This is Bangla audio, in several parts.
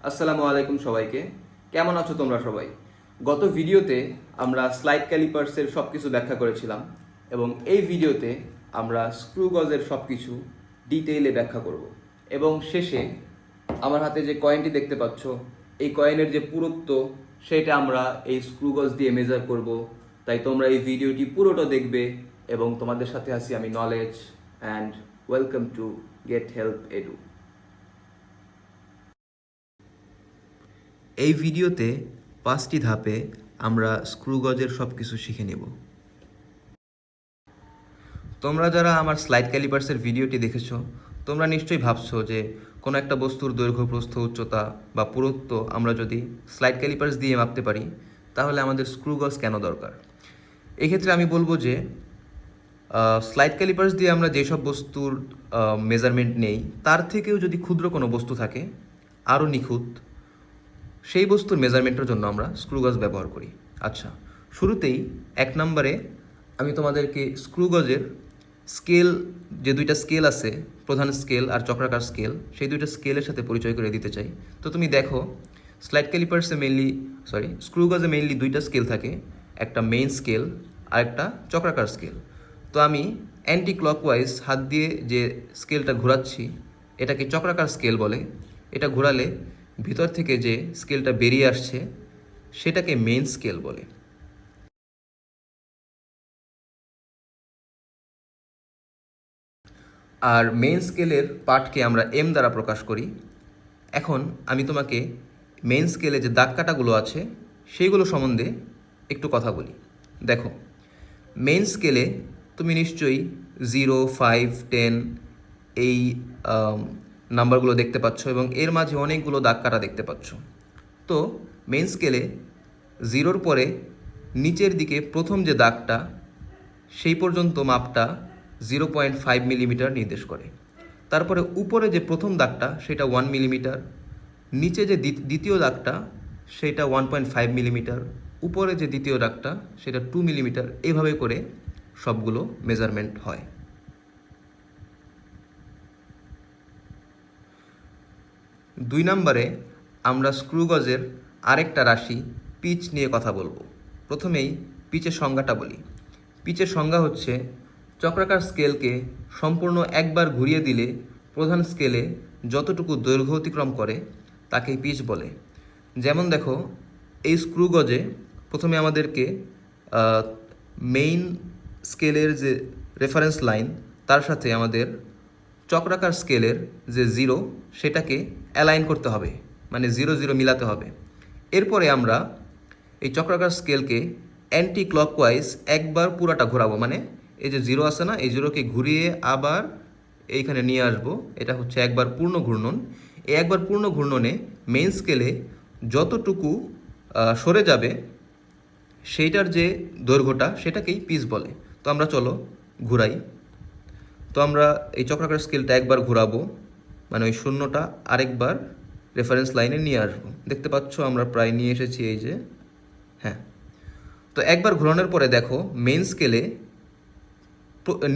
আসসালামু আলাইকুম সবাইকে। কেমন আছো তোমরা সবাই? গত ভিডিওতে আমরা স্লাইড ক্যালিপার্সের সব কিছু ব্যাখ্যা করেছিলাম এবং এই ভিডিওতে আমরা স্ক্রু গজের সব কিছু ডিটেইলে ব্যাখ্যা করব এবং শেষে আমার হাতে যে কয়েনটি দেখতে পাচ্ছ এই কয়েনের যে পুরুত্ব সেটা আমরা এই স্ক্রু গজ দিয়ে মেজার করব। তাই তোমরা এই ভিডিওটি পুরোটা দেখবে এবং তোমাদের সাথে আছি আমি knowledge and welcome to get help edu. এই ভিডিওতে 5টি ধাপে আমরা স্ক্রু গজের সব কিছু শিখে নেব। তোমরা যারা আমার স্লাইড ক্যালিপার্সের ভিডিওটি দেখেছো তোমরা নিশ্চয়ই ভাবছো যে কোনো একটা বস্তুর দৈর্ঘ্য, প্রস্থ, উচ্চতা বা পুরুত্ব আমরা যদি স্লাইড ক্যালিপার্স দিয়ে মাপতে পারি তাহলে আমাদের স্ক্রু গজ কেন দরকার। এক্ষেত্রে আমি বলবো যে স্লাইড ক্যালিপার্স দিয়ে আমরা যেসব বস্তুর মেজারমেন্ট নেই তার থেকেও যদি ক্ষুদ্র কোনো বস্তু থাকে আরও নিখুঁত, সেই বস্তুর মেজারমেন্টের জন্য আমরা স্ক্রু গজ ব্যবহার করি। আচ্ছা, শুরুতেই 1 নম্বরে আমি তোমাদেরকে স্ক্রু গজের স্কেল, যে দুইটা স্কেল আছে, প্রধান স্কেল আর চক্রাকার স্কেল, সেই দুইটা স্কেলের সাথে পরিচয় করে দিতে চাই। তো তুমি দেখো স্লাইড ক্যালিপার্সে স্ক্রু গজে মেইনলি দুইটা স্কেল থাকে, একটা মেইন স্কেল আর একটা চক্রাকার স্কেল। তো আমি অ্যান্টি ক্লকওয়াইজ হাত দিয়ে যে স্কেলটা ঘোরাচ্ছি এটাকে চক্রাকার স্কেল বলে। এটা ঘোরালে ভিতর থেকে যে স্কেলটা বেরিয়ে আসছে সেটাকে মেইন স্কেল বলে। আর মেইন স্কেলের পার্টকে আমরা এম দ্বারা প্রকাশ করি। এখন আমি তোমাকে মেইন স্কেলে যে দাগ কাটাগুলো আছে সেইগুলো সম্বন্ধে একটু কথা বলি। দেখো, মেইন স্কেলে তুমি নিশ্চয়ই 0, 5, 10 এই নাম্বারগুলো দেখতে পাচ্ছ এবং এর মাঝে অনেকগুলো দাগ কাটা দেখতে পাচ্ছ। তো মেইন স্কেলে 0-র পরে নিচের দিকে প্রথম যে দাগটা সেই পর্যন্ত মাপটা 0.5 মিলিমিটার নির্দেশ করে। তারপরে উপরে যে প্রথম দাগটা সেটা 1 মিলিমিটার, নিচে যে দ্বিতীয় দাগটা সেটা 1.5 মিলিমিটার, উপরে যে দ্বিতীয় দাগটা সেটা 2 মিলিমিটার, এইভাবে করে সবগুলো মেজারমেন্ট হয়। 2 নম্বরে আমরা স্ক্রু গজের আরেকটা রাশি পিচ নিয়ে কথা বলবো। প্রথমেই পিচের সংজ্ঞাটা বলি। পিচের সংজ্ঞা হচ্ছে চক্রাকার স্কেলকে সম্পূর্ণ একবার ঘুরিয়ে দিলে প্রধান স্কেলে যতটুকু দৈর্ঘ্য অতিক্রম করে তাকেই পিচ বলে। যেমন দেখো, এই স্ক্রু গজে প্রথমে আমাদেরকে মেইন স্কেলের যে রেফারেন্স লাইন তার সাথে আমাদের চক্রাকার স্কেলের যে 0 সেটাকে অ্যালাইন করতে হবে, মানে 0, 0 মিলাতে হবে। এরপরে আমরা এই চক্রাকার স্কেলকে অ্যান্টি ক্লকওয়াইজ একবার পুরাটা ঘোরাবো, মানে এই যে 0 আছে না, এই 0কে ঘুরিয়ে আবার এইখানে নিয়ে আসবো। এটা হচ্ছে একবার পূর্ণ ঘূর্ণন। এই একবার পূর্ণ ঘূর্ণনে মেইন স্কেলে যতটুকু সরে যাবে সেইটার যে দৈর্ঘ্যটা সেটাকেই পিচ বলে। তো আমরা চলো ঘুরাই। তো আমরা এই চক্রাকার স্কেলটা একবার ঘোরাবো, মানে ওই শূন্যটা আরেকবার রেফারেন্স লাইনে নিয়ে আসবো। দেখতে পাচ্ছ আমরা প্রায় নিয়ে এসেছি, এই যে, হ্যাঁ। তো একবার ঘোরানোর পরে দেখো মেইন স্কেলে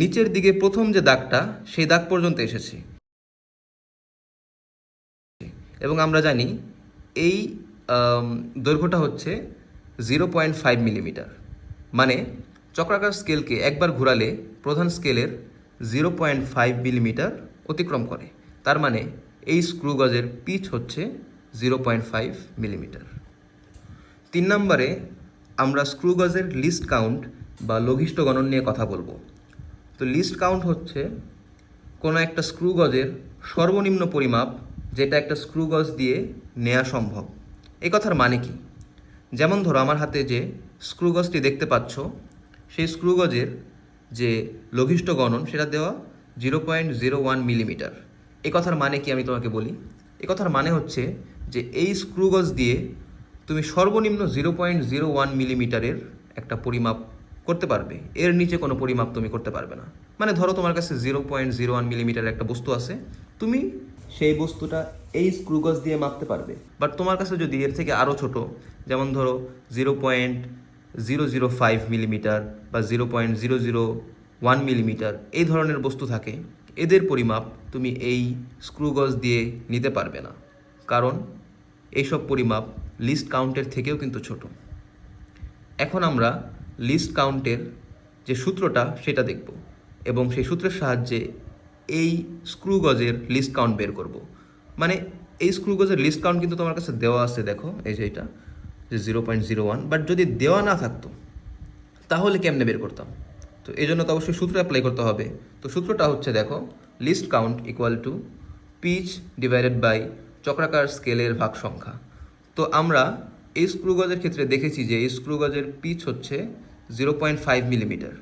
নিচের দিকে প্রথম যে দাগটা সেই দাগ পর্যন্ত এসেছি এবং আমরা জানি এই দৈর্ঘ্যটা হচ্ছে 0.5 মিলিমিটার। মানে চক্রাকার স্কেলকে একবার ঘোরালে প্রধান স্কেলের 0.5 মিলিমিটার অতিক্রম করে। তার মানে এই স্ক্রু গজের পিচ হচ্ছে 0.5 মিলিমিটার। 3 নম্বরে আমরা স্ক্রু গজের লিস্ট কাউন্ট বা লঘিষ্ঠ গণন নিয়ে কথা বলবো। তো লিস্ট কাউন্ট হচ্ছে কোনো একটা স্ক্রু গজের সর্বনিম্ন পরিমাপ যেটা একটা স্ক্রু গজ দিয়ে নেওয়া সম্ভব। এই কথার মানে কি? যেমন ধরো আমার হাতে যে স্ক্রু গজটি দেখতে পাচ্ছ সেই স্ক্রু গজের যে লঘিষ্ঠ গণন সেটা দেওয়া 0.01 মিলিমিটার। এই কথার মানে কি আমি তোমাকে বলি। এই কথার মানে হচ্ছে যে এই স্ক্রু গজ দিয়ে তুমি সর্বনিম্ন 0.01 মিলিমিটারের একটা পরিমাপ করতে পারবে, এর নিচে কোনো পরিমাপ তুমি করতে পারবে না। মানে ধরো তোমার কাছে 0.01 মিলিমিটার একটা বস্তু আছে, তুমি সেই বস্তুটা এই স্ক্রু গজ দিয়ে মাপতে পারবে। বাট তোমার কাছে যদি এর থেকে আরও ছোট, যেমন ধরো 0.005 মিলিমিটার বা 0.001 মিলিমিটার এই ধরনের বস্তু থাকে, এদের পরিমাপ তুমি এই স্ক্রু গজ দিয়ে নিতে পারবে না। কারণ এইসব পরিমাপ লিস্ট কাউন্টের থেকেও কিন্তু ছোট। এখন আমরা লিস্ট কাউন্টের যে সূত্রটা সেটা দেখব এবং সেই সূত্রের সাহায্যে এই স্ক্রু গজের লিস্ট কাউন্ট বের করব। মানে এই স্ক্রু গজের লিস্ট কাউন্ট কিন্তু তোমার কাছে দেওয়া আছে, দেখো এই যে এটা যে 0.01, বাট যদি দেওয়া না থাকতো তাহলে কেমনে বের করতাম? তো এই জন্য তো অবশ্যই সূত্র অ্যাপ্লাই করতে হবে। তো সূত্রটা হচ্ছে, দেখো, list count equal to pitch divided by চক্রাকার স্কেলের ভাগ সংখ্যা। তো আমরা এই স্ক্রু গজের ক্ষেত্রে দেখেছি যে এই স্ক্রু গজের পিচ হচ্ছে 0.5 মিলিমিটার,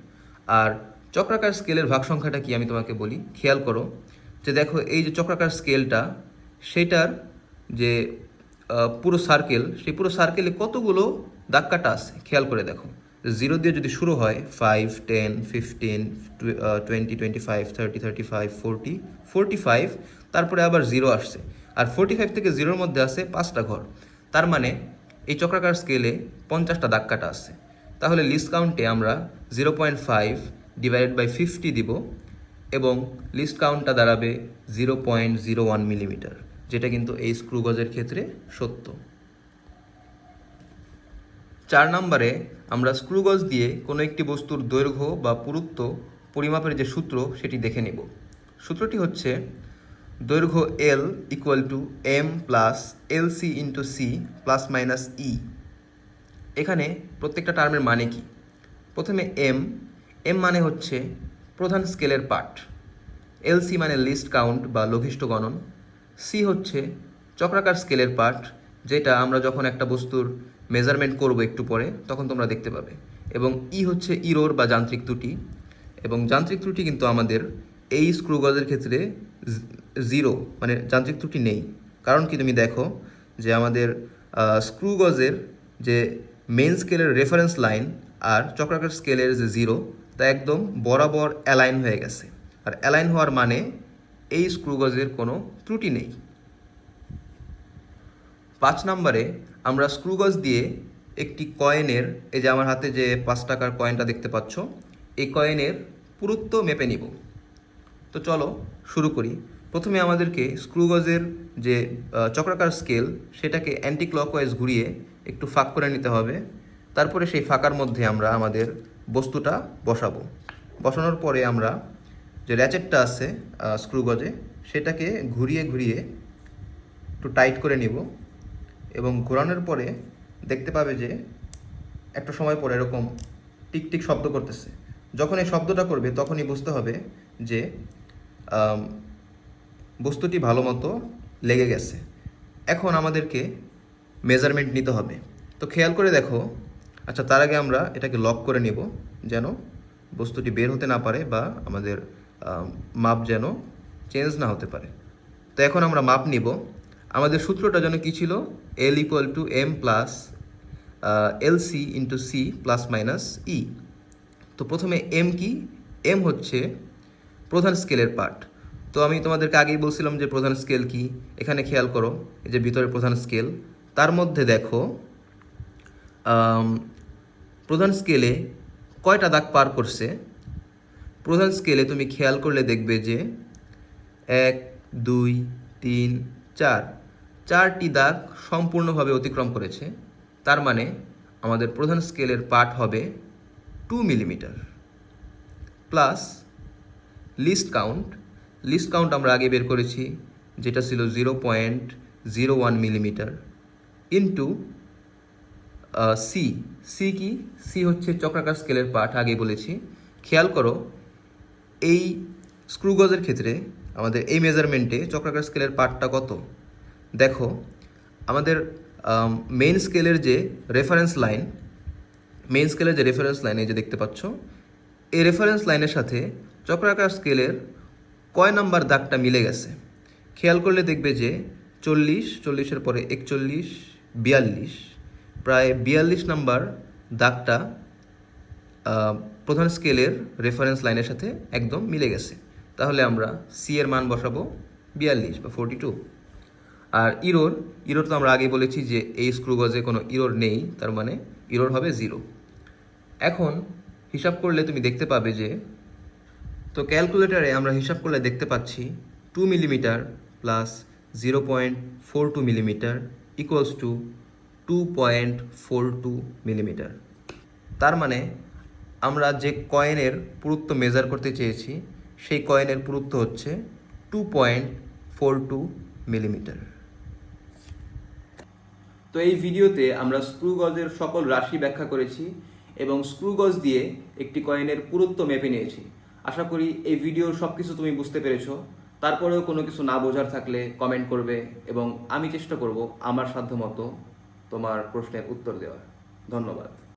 আর চক্রাকার স্কেলের ভাগ সংখ্যাটা কি আমি তোমাকে বলি, খেয়াল করো যে দেখো এই যে চক্রাকার স্কেলটা, সেটার যে পুরো সার্কেল, সেই পুরো সার্কেলে কতগুলো দাগ কাটা আছে খেয়াল করে দেখো। 0 দিয়ে যদি শুরু হয় 5, 10, 15, 20, 25, 30, 35, 40, 45, তারপরে আবার 0 আসছে, আর 45 থেকে 0-র মধ্যে আছে 5টা ঘর। তার মানে এই চক্রাকার স্কেলে 50টা দাগ কাটা আছে। তাহলে লিস্ট কাউন্টে আমরা 0.5 ডিভাইডেড বাই 50 দিব এবং লিস্ট কাউন্টটা দাঁড়াবে 0.01 মিলিমিটার, যেটা কিন্তু এই স্ক্রু গজের ক্ষেত্রে সত্য। 4 নম্বরে আমরা স্ক্রু গজ দিয়ে কোনো একটি বস্তুর দৈর্ঘ্য বা পুরুত্ব পরিমাপের যে সূত্র সেটি দেখে নেব। সূত্রটি হচ্ছে দৈর্ঘ্য L equal to M plus LC into C plus minus E. এখানে প্রত্যেকটা টার্মের মানে কি? প্রথমে এম মানে হচ্ছে প্রধান স্কেলের পার্ট, LC মানে লিস্ট কাউন্ট বা লঘিষ্ঠ গণন, সি হচ্ছে চক্রাকার স্কেলের পার্ট, যেটা আমরা যখন একটা বস্তুর মেজারমেন্ট করব একটু পরে তখন তোমরা দেখতে পাবে, এবং ই হচ্ছে ইরোর বা যান্ত্রিক ত্রুটি। এবং যান্ত্রিক ত্রুটি কিন্তু আমাদের এই স্ক্রু গজের ক্ষেত্রে 0, মানে যান্ত্রিক ত্রুটি নেই। কারণ কি, তুমি দেখো যে আমাদের স্ক্রু গজের যে মেইন স্কেলের রেফারেন্স লাইন আর চক্রাকার স্কেলের যে 0, তা একদম বরাবর অ্যালাইন হয়ে গেছে, আর অ্যালাইন হওয়ার মানে এই স্ক্রু গজের কোনো ত্রুটি নেই। 5 নম্বরে আমরা স্ক্রু গজ দিয়ে একটি কয়েনের, এই যে আমার হাতে যে 5 টাকার কয়েনটা দেখতে পাচ্ছ, এই কয়েনের পুরুত্ব মেপে নিব। তো চলো শুরু করি। প্রথমে আমাদেরকে স্ক্রু গজের যে চক্রাকার স্কেল সেটাকে অ্যান্টি ক্লকওয়াইজ ঘুরিয়ে একটু ফাঁক করে নিতে হবে। তারপরে সেই ফাঁকার মধ্যে আমরা আমাদের বস্তুটা বসাবো। বসানোর পরে আমরা যে র্যাচেটটা আছে স্ক্রু গজে, সেটাকে ঘুরিয়ে ঘুরিয়ে একটু টাইট করে নিব এবং ঘোরানোর পরে দেখতে পাবে যে একটা সময় পরে এরকম টিকটিক শব্দ করতেছে। যখন এই শব্দটা করবে তখনই বুঝতে হবে যে বস্তুটি ভালো মতো লেগে গেছে। এখন আমাদেরকে মেজারমেন্ট নিতে হবে। তো খেয়াল করে দেখো, আচ্ছা তার আগে আমরা এটাকে লক করে নেব যেন বস্তুটি বের হতে না পারে বা আমাদের মাপ যেন চেঞ্জ না হতে পারে। তো এখন আমরা মাপ নিব। আমাদের সূত্রটা যেন কী ছিল, L equal to M plus LC into C plus minus E. তো প্রথমে M কি? M হচ্ছে প্রধান স্কেলের পার্ট। তো আমি তোমাদেরকে আগেই বলছিলাম যে প্রধান স্কেল কি। এখানে খেয়াল করো, এই যে ভিতরে প্রধান স্কেল, তার মধ্যে দেখো প্রধান স্কেলে কয়টা দাগ পার করছে। প্রধান স্কেলে তুমি খেয়াল করলে দেখবে যে 1, 2, 3, 4, 4টি দাগ সম্পূর্ণভাবে অতিক্রম করেছে। তার মানে আমাদের প্রধান স্কেলের পার্ট হবে 2 millimetre plus list count. List count আমরা আগে বের করেছি, যেটা ছিল 0.01 মিলিমিটার ইন্টু সি। সি কি? সি হচ্ছে চক্রাকার স্কেলের পার্ট, আগে বলেছি। খেয়াল করো এই স্ক্রু গজের ক্ষেত্রে আমাদের এই মেজারমেন্টে চক্রাকার স্কেলের পার্টটা কত। দেখো আমাদের মেইন স্কেলের যে রেফারেন্স লাইন, এই যে দেখতে পাচ্ছ, এই রেফারেন্স লাইনের সাথে চক্রাকার স্কেলের কয় নাম্বার দাগটা মিলে গেছে। খেয়াল করলে দেখবে যে 40, 40-এর পরে 41, 42, প্রায় 42 নাম্বার দাগটা প্রধান স্কেলের রেফারেন্স লাইনের সাথে একদম মিলে গেছে। তাহলে আমরা সি এর মান বসাবো 42 বা 42। আর ইরোর তো আমরা আগেই বলেছি যে এই স্ক্রু গজে কোনো ইরোর নেই, তার মানে ইরোর হবে 0। এখন হিসাব করলে তুমি দেখতে পাবে যে, তো ক্যালকুলেটারে আমরা হিসাব করলে দেখতে পাচ্ছি 2 millimetre plus 0.42 millimetre equals to 2.42 millimetre. তার মানে আমরা যে কয়েনের পুরুত্ব মেজার করতে চেয়েছি সেই কয়েনের পুরুত্ব হচ্ছে 2.42 মিলিমিটার। তো এই ভিডিওতে আমরা স্ক্রু গজের সকল রাশি ব্যাখ্যা করেছি এবং স্ক্রু গজ দিয়ে একটি কয়েনের পুরুত্ব মেপে নিয়েছি। আশা করি এই ভিডিওর সব কিছু তুমি বুঝতে পেরেছো। তারপরেও কোনো কিছু না বোঝার থাকলে কমেন্ট করবে এবং আমি চেষ্টা করব আমার সাধ্যমতো তোমার প্রশ্নের উত্তর দেওয়ার। ধন্যবাদ।